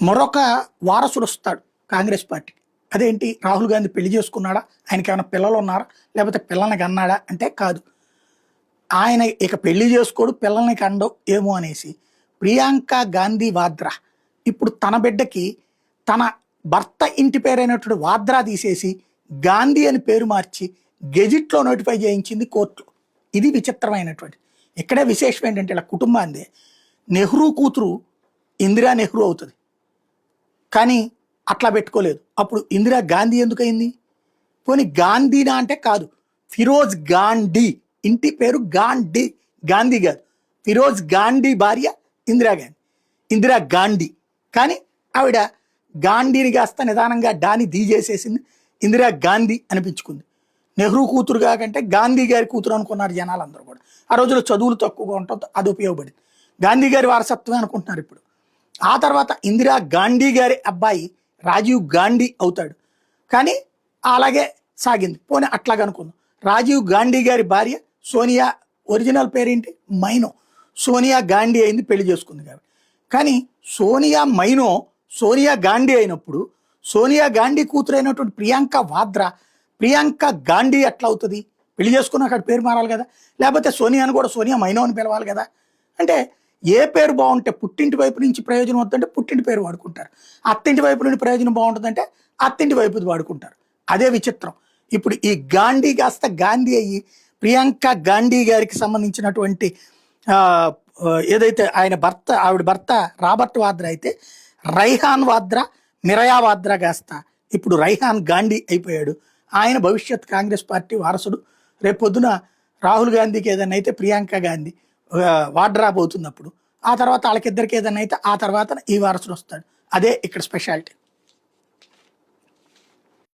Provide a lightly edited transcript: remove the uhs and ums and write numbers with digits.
మరొక వారసుడు వస్తాడు కాంగ్రెస్ పార్టీ. అదేంటి, రాహుల్ గాంధీ పెళ్లి చేసుకున్నాడా, ఆయనకి ఏమైనా పిల్లలు ఉన్నారా, లేకపోతే పిల్లల్ని కన్నాడా అంటే కాదు. ఆయన ఇక పెళ్లి చేసుకోడు, పిల్లల్ని కండవు ఏమో అనేసి ప్రియాంక గాంధీ వాద్రా ఇప్పుడు తన బిడ్డకి తన భర్త ఇంటి పేరైనటువంటి వాద్రా తీసేసి గాంధీ అని పేరు మార్చి గెజిట్లో నోటిఫై చేయించింది కోర్టు. ఇది విచిత్రమైనటువంటి. ఇక్కడే విశేషం ఏంటంటే ఇలా కుటుంబాన్ని నెహ్రూ కూతురు ఇందిరా నెహ్రూ అవుతుంది, కానీ అట్లా పెట్టుకోలేదు. అప్పుడు ఇందిరా గాంధీ ఎందుకు అయింది? పోనీ గాంధీనా అంటే కాదు, ఫిరోజ్ గాంధీ ఇంటి పేరు గాంధీ, గాంధీ కాదు. ఫిరోజ్ గాంధీ భార్య ఇందిరా గాంధీ, ఇందిరా గాంధీ. కానీ ఆవిడ గాంధీని కాస్త నిదానంగా డాని తీసేసేసింది, ఇందిరా గాంధీ అనిపించుకుంది. నెహ్రూ కూతురు కాకంటే గాంధీ గారి కూతురు అనుకున్నారు జనాలు అందరూ కూడా. ఆ రోజుల్లో చదువులు తక్కువగా ఉంటుంది, అది ఉపయోగపడింది. గాంధీ గారి వారసత్వమే అనుకుంటున్నారు ఇప్పుడు. ఆ తర్వాత ఇందిరా గాంధీ గారి అబ్బాయి రాజీవ్ గాంధీ అవుతాడు, కానీ అలాగే సాగింది. పోనీ అట్లాగా అనుకుందాం. రాజీవ్ గాంధీ గారి భార్య సోనియా, ఒరిజినల్ పేరేంటి మైనో, సోనియా గాంధీ అయింది, పెళ్లి చేసుకుంది కాబట్టి. కానీ సోనియా మైనో సోనియా గాంధీ అయినప్పుడు సోనియా గాంధీ కూతురు అయినటువంటి ప్రియాంక వాద్రా ప్రియాంక గాంధీ ఎట్లా అవుతుంది? పెళ్లి చేసుకున్న అక్కడ పేరు మారాలి కదా, లేకపోతే సోనియాను కూడా సోనియా మైనో అని పిలవాలి కదా. అంటే ఏ పేరు బాగుంటే పుట్టింటి వైపు నుంచి ప్రయోజనం వద్దంటే పుట్టింటి పేరు వాడుకుంటారు, అత్తింటి వైపు నుండి ప్రయోజనం బాగుంటుందంటే అత్తింటి వైపు వాడుకుంటారు. అదే విచిత్రం. ఇప్పుడు ఈ గాంధీ కాస్త గాంధీ అయ్యి ప్రియాంక గాంధీ గారికి సంబంధించినటువంటి ఏదైతే ఆయన భర్త, ఆవిడ భర్త రాబర్ట్ వాద్రా అయితే రైహాన్ వాద్రా, మిరయా వాద్రా కాస్త ఇప్పుడు రైహాన్ గాంధీ అయిపోయాడు. ఆయన భవిష్యత్ కాంగ్రెస్ పార్టీ వారసుడు. రేపొద్దున రాహుల్ గాంధీకి ఏదైనా అయితే ప్రియాంక గాంధీ వాడ్రా పోతుంది. అప్పుడు ఆ తర్వాత వాళ్ళకిద్దరికి ఏదైనా అయితే ఆ తర్వాత ఈ వారసుడు వస్తాడు. అదే ఇక్కడ స్పెషాలిటీ.